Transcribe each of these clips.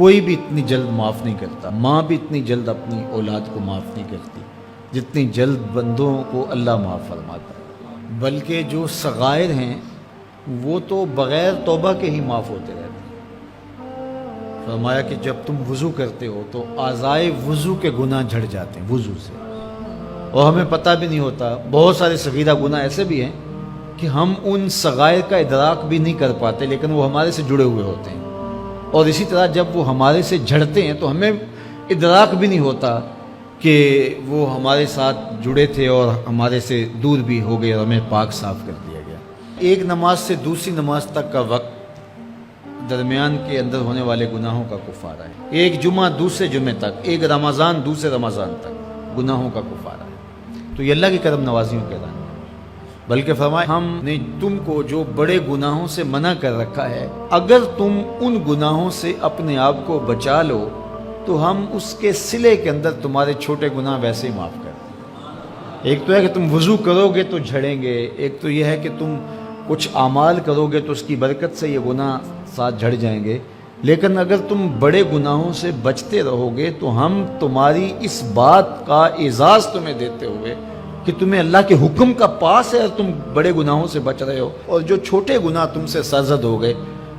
کوئی بھی اتنی جلد معاف نہیں کرتا، ماں بھی اتنی جلد اپنی اولاد کو معاف نہیں کرتی جتنی جلد بندوں کو اللہ معاف فرماتا ہے، بلکہ جو صغائر ہیں وہ تو بغیر توبہ کے ہی معاف ہوتے رہتے ہیں۔ فرمایا کہ جب تم وضو کرتے ہو تو اعضائے وضو کے گناہ جھڑ جاتے ہیں وضو سے، اور ہمیں پتہ بھی نہیں ہوتا۔ بہت سارے صغیرہ گناہ ایسے بھی ہیں کہ ہم ان صغائر کا ادراک بھی نہیں کر پاتے، لیکن وہ ہمارے سے جڑے ہوئے ہوتے ہیں، اور اسی طرح جب وہ ہمارے سے جھڑتے ہیں تو ہمیں ادراک بھی نہیں ہوتا کہ وہ ہمارے ساتھ جڑے تھے اور ہمارے سے دور بھی ہو گئے اور ہمیں پاک صاف کر دیا گیا۔ ایک نماز سے دوسری نماز تک کا وقت درمیان کے اندر ہونے والے گناہوں کا کفارہ ہے۔ ایک جمعہ دوسرے جمعے تک، ایک رمضان دوسرے رمضان تک گناہوں کا کفارہ ہے۔ تو یہ اللہ کی کرم نوازیوں کے رنگ ہے۔ بلکہ فرمایا ہم نے تم کو جو بڑے گناہوں سے منع کر رکھا ہے، اگر تم ان گناہوں سے اپنے آپ کو بچا لو تو ہم اس کے صلے کے اندر تمہارے چھوٹے گناہ ویسے ہی معاف کر دیں۔ ایک تو ہے کہ تم وضو کرو گے تو جھڑیں گے، ایک تو یہ ہے کہ تم کچھ اعمال کرو گے تو اس کی برکت سے یہ گناہ ساتھ جھڑ جائیں گے، لیکن اگر تم بڑے گناہوں سے بچتے رہو گے تو ہم تمہاری اس بات کا اعزاز تمہیں دیتے ہوئے کہ تمہیں اللہ کے حکم کا پاس ہے اور تم بڑے گناہوں سے بچ رہے ہو، اور جو چھوٹے گناہ تم سے سرزد ہو گئے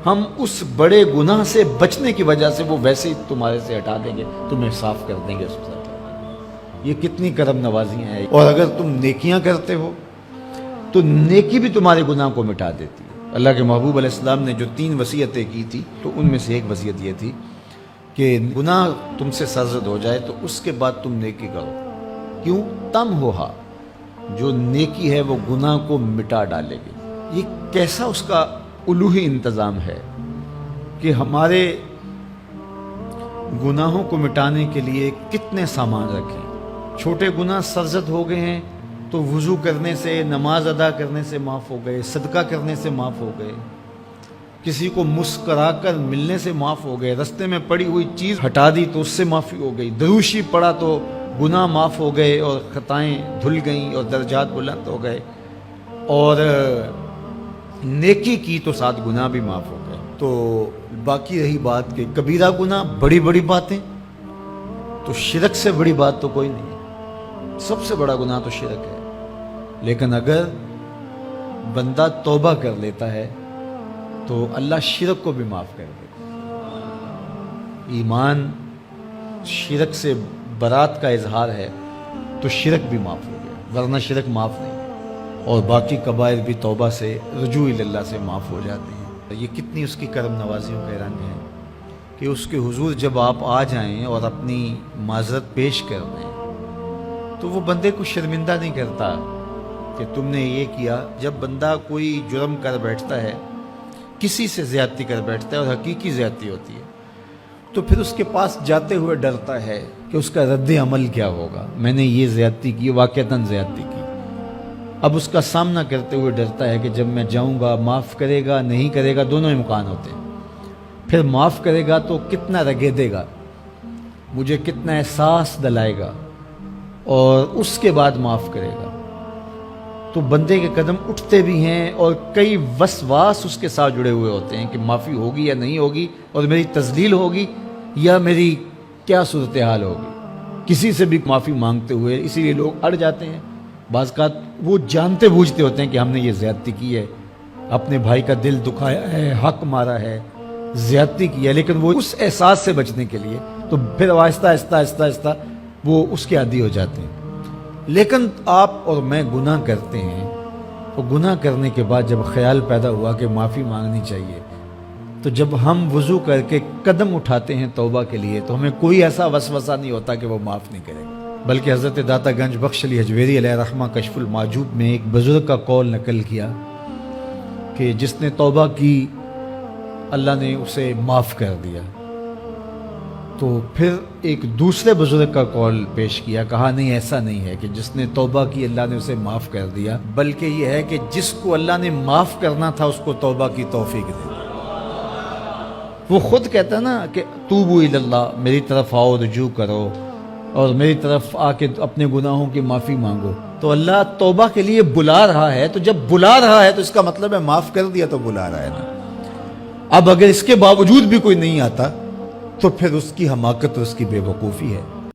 ہم اس بڑے گناہ سے بچنے کی وجہ سے وہ ویسے ہی تمہارے سے ہٹا دیں گے، تمہیں صاف کر دیں گے اس سے۔ یہ کتنی کرم نوازیاں ہیں۔ اور اگر تم نیکیاں کرتے ہو تو نیکی بھی تمہارے گناہ کو مٹا دیتی ہے۔ اللہ کے محبوب علیہ السلام نے جو 3 وصیتیں کی تھی تو ان میں سے ایک وصیت یہ تھی کہ گناہ تم سے سرزد ہو جائے تو اس کے بعد تم نیکی کرو، کیوں؟ تم ہوہا، جو نیکی ہے وہ گناہ کو مٹا ڈالے گی۔ یہ کیسا اس کا الوہی انتظام ہے کہ ہمارے گناہوں کو مٹانے کے لیے کتنے سامان رکھیں۔ چھوٹے گناہ سرزد ہو گئے ہیں تو وضو کرنے سے، نماز ادا کرنے سے معاف ہو گئے، صدقہ کرنے سے معاف ہو گئے، کسی کو مسکرا کر ملنے سے معاف ہو گئے، رستے میں پڑی ہوئی چیز ہٹا دی تو اس سے معافی ہو گئی، دروشی پڑا تو گناہ معاف ہو گئے اور خطائیں دھل گئیں اور درجات بلند ہو گئے، اور نیکی کی تو ساتھ گناہ بھی معاف ہو گئے۔ تو باقی رہی بات کہ کبیرہ گناہ، بڑی بڑی باتیں، تو شرک سے بڑی بات تو کوئی نہیں ہے، سب سے بڑا گناہ تو شرک ہے، لیکن اگر بندہ توبہ کر لیتا ہے تو اللہ شرک کو بھی معاف کر دیتا ہے۔ ایمان شرک سے برات کا اظہار ہے تو شرک بھی معاف ہو گیا، ورنہ شرک معاف نہیں، اور باقی کبائر بھی توبہ سے، رجوع اللہ سے معاف ہو جاتے ہیں۔ یہ کتنی اس کی کرم نوازیوں کے رنگ ہیں کہ اس کے حضور جب آپ آ جائیں اور اپنی معذرت پیش کر دیں تو وہ بندے کو شرمندہ نہیں کرتا کہ تم نے یہ کیا۔ جب بندہ کوئی جرم کر بیٹھتا ہے، کسی سے زیادتی کر بیٹھتا ہے اور حقیقی زیادتی ہوتی ہے، تو پھر اس کے پاس جاتے ہوئے ڈرتا ہے کہ اس کا رد عمل کیا ہوگا۔ میں نے یہ زیادتی کی، واقعتاً زیادتی کی، اب اس کا سامنا کرتے ہوئے ڈرتا ہے کہ جب میں جاؤں گا معاف کرے گا نہیں کرے گا، دونوں امکان ہوتے ہیں۔ پھر معاف کرے گا تو کتنا رگیدے گا، مجھے کتنا احساس دلائے گا، اور اس کے بعد معاف کرے گا تو بندے کے قدم اٹھتے بھی ہیں، اور کئی وسواس اس کے ساتھ جڑے ہوئے ہوتے ہیں کہ معافی ہوگی یا نہیں ہوگی، اور میری تذلیل ہوگی یا میری کیا صورتحال ہوگی۔ کسی سے بھی معافی مانگتے ہوئے اسی لیے لوگ اڑ جاتے ہیں۔ بعض اوقات وہ جانتے بوجھتے ہوتے ہیں کہ ہم نے یہ زیادتی کی ہے، اپنے بھائی کا دل دکھایا ہے، حق مارا ہے، زیادتی کی ہے، لیکن وہ اس احساس سے بچنے کے لیے تو پھر آہستہ آہستہ آہستہ آہستہ وہ اس کے عادی ہو جاتے ہیں۔ لیکن آپ اور میں گناہ کرتے ہیں تو گناہ کرنے کے بعد جب خیال پیدا ہوا کہ معافی مانگنی چاہیے، تو جب ہم وضو کر کے قدم اٹھاتے ہیں توبہ کے لیے تو ہمیں کوئی ایسا وسوسہ نہیں ہوتا کہ وہ معاف نہیں کرے گا۔ بلکہ حضرت داتا گنج بخش علی حجویری علیہ رحمہ کشف المعجوب میں ایک بزرگ کا قول نقل کیا کہ جس نے توبہ کی اللہ نے اسے معاف کر دیا۔ تو پھر ایک دوسرے بزرگ کا قول پیش کیا، کہا نہیں ایسا نہیں ہے کہ جس نے توبہ کی اللہ نے اسے معاف کر دیا، بلکہ یہ ہے کہ جس کو اللہ نے معاف کرنا تھا اس کو توبہ کی توفیق دے۔ وہ خود کہتا ہے نا کہ توبوا الی اللہ، میری طرف آؤ، رجوع کرو اور میری طرف آ کے اپنے گناہوں کی معافی مانگو، تو اللہ توبہ کے لیے بلا رہا ہے۔ تو جب بلا رہا ہے تو اس کا مطلب ہے معاف کر دیا تو بلا رہا ہے نا۔ اب اگر اس کے باوجود بھی کوئی نہیں آتا تو پھر اس کی حماقت اور اس کی بے وقوفی ہے.